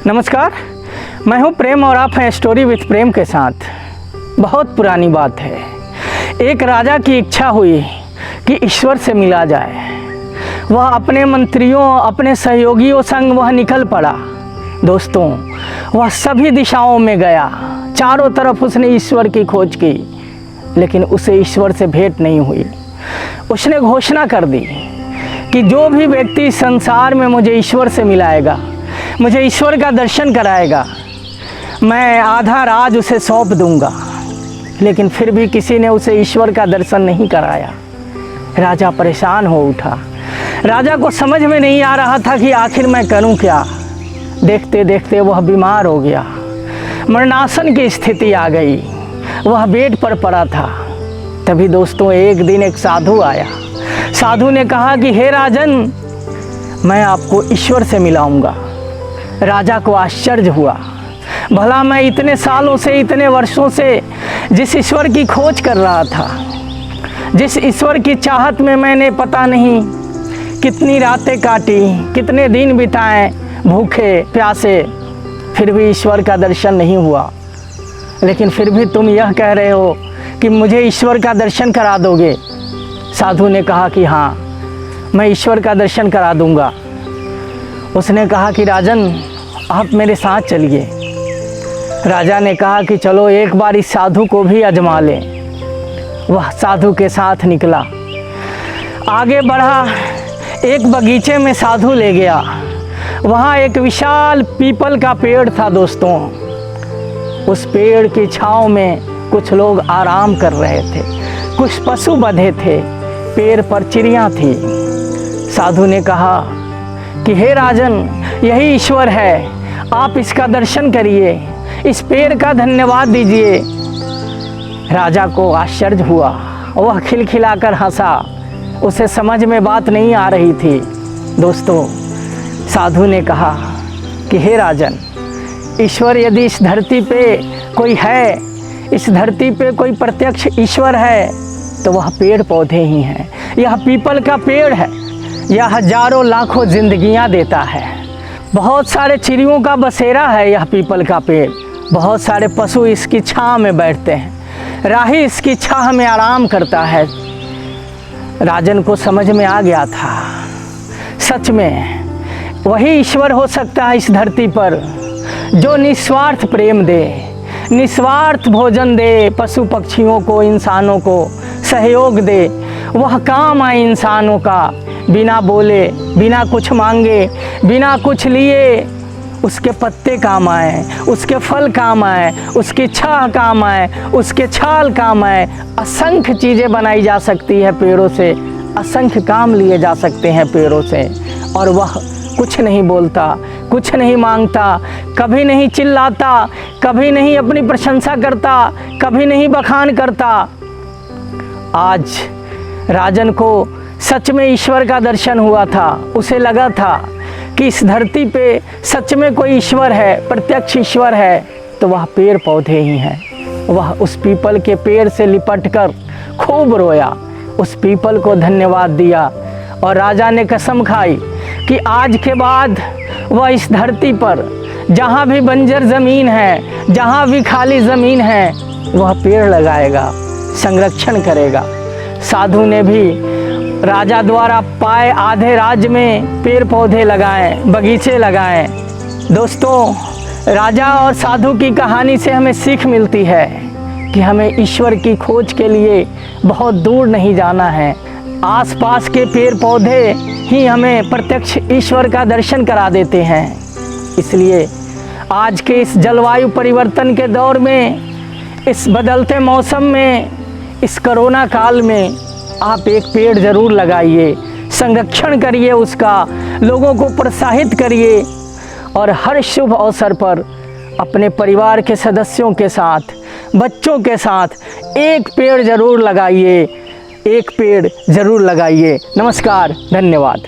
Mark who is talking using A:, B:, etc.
A: नमस्कार, मैं हूं प्रेम और आप हैं स्टोरी विथ प्रेम के साथ। बहुत पुरानी बात है, एक राजा की इच्छा हुई कि ईश्वर से मिला जाए। वह अपने मंत्रियों, अपने सहयोगियों संग वह निकल पड़ा। दोस्तों, वह सभी दिशाओं में गया, चारों तरफ उसने ईश्वर की खोज की, लेकिन उसे ईश्वर से भेंट नहीं हुई। उसने घोषणा कर दी कि जो भी व्यक्ति संसार में मुझे ईश्वर से मिलाएगा, मुझे ईश्वर का दर्शन कराएगा, मैं आधा राज उसे सौंप दूंगा। लेकिन फिर भी किसी ने उसे ईश्वर का दर्शन नहीं कराया। राजा परेशान हो उठा। राजा को समझ में नहीं आ रहा था कि आखिर मैं करूं क्या। देखते देखते वह बीमार हो गया, मरणासन की स्थिति आ गई। वह बेड पर पड़ा था। तभी दोस्तों, एक दिन एक साधु आया। साधु ने कहा कि हे राजन, मैं आपको ईश्वर से मिलाऊंगा। राजा को आश्चर्य हुआ, भला मैं इतने सालों से, इतने वर्षों से जिस ईश्वर की खोज कर रहा था, जिस ईश्वर की चाहत में मैंने पता नहीं कितनी रातें काटी, कितने दिन बिताए भूखे प्यासे, फिर भी ईश्वर का दर्शन नहीं हुआ। लेकिन फिर भी तुम यह कह रहे हो कि मुझे ईश्वर का दर्शन करा दोगे। साधु ने कहा कि हाँ, मैं ईश्वर का दर्शन करा दूंगा। उसने कहा कि राजन, आप मेरे साथ चलिए। राजा ने कहा कि चलो एक बार इस साधु को भी आजमा लें। वह साधु के साथ निकला, आगे बढ़ा। एक बगीचे में साधु ले गया। वहाँ एक विशाल पीपल का पेड़ था दोस्तों। उस पेड़ की छांव में कुछ लोग आराम कर रहे थे, कुछ पशु बंधे थे, पेड़ पर चिड़ियाँ थी। साधु ने कहा कि हे राजन, यही ईश्वर है, आप इसका दर्शन करिए, इस पेड़ का धन्यवाद दीजिए। राजा को आश्चर्य हुआ, वह खिलखिलाकर हंसा। उसे समझ में बात नहीं आ रही थी। दोस्तों, साधु ने कहा कि हे राजन, ईश्वर यदि इस धरती पे कोई है, इस धरती पे कोई प्रत्यक्ष ईश्वर है, तो वह पेड़ पौधे ही हैं। यह पीपल का पेड़ है, यह हजारों लाखों जिंदगियां देता है। बहुत सारे चिड़ियों का बसेरा है यह पीपल का पेड़। बहुत सारे पशु इसकी छांव में बैठते हैं, राही इसकी छाह में आराम करता है। राजन को समझ में आ गया था, सच में वही ईश्वर हो सकता है इस धरती पर, जो निस्वार्थ प्रेम दे, निस्वार्थ भोजन दे, पशु पक्षियों को, इंसानों को सहयोग दे। वह काम आए इंसानों का, बिना बोले, बिना कुछ मांगे, बिना कुछ लिए। उसके पत्ते काम आए, उसके फल काम आए, उसकी छाह काम आए, उसके छाल काम आए। असंख्य चीज़ें बनाई जा सकती है पेड़ों से, असंख्य काम लिए जा सकते हैं पेड़ों से। और वह कुछ नहीं बोलता, कुछ नहीं मांगता, कभी नहीं चिल्लाता, कभी नहीं अपनी प्रशंसा करता, कभी नहीं बखान करता। आज राजन को सच में ईश्वर का दर्शन हुआ था। उसे लगा था कि इस धरती पे सच में कोई ईश्वर है, प्रत्यक्ष ईश्वर है, तो वह पेड़ पौधे ही हैं। वह उस पीपल के पेड़ से लिपटकर खूब रोया, उस पीपल को धन्यवाद दिया। और राजा ने कसम खाई कि आज के बाद वह इस धरती पर जहाँ भी बंजर ज़मीन है, जहाँ भी खाली ज़मीन है, वह पेड़ लगाएगा, संरक्षण करेगा। साधु ने भी राजा द्वारा पाए आधे राज्य में पेड़ पौधे लगाए, बगीचे लगाए। दोस्तों, राजा और साधु की कहानी से हमें सीख मिलती है कि हमें ईश्वर की खोज के लिए बहुत दूर नहीं जाना है। आसपास के पेड़ पौधे ही हमें प्रत्यक्ष ईश्वर का दर्शन करा देते हैं। इसलिए आज के इस जलवायु परिवर्तन के दौर में, इस बदलते मौसम में, इस कोरोना काल में आप एक पेड़ ज़रूर लगाइए, संरक्षण करिए उसका, लोगों को प्रोत्साहित करिए। और हर शुभ अवसर पर अपने परिवार के सदस्यों के साथ, बच्चों के साथ एक पेड़ ज़रूर लगाइए, एक पेड़ ज़रूर लगाइए। नमस्कार, धन्यवाद।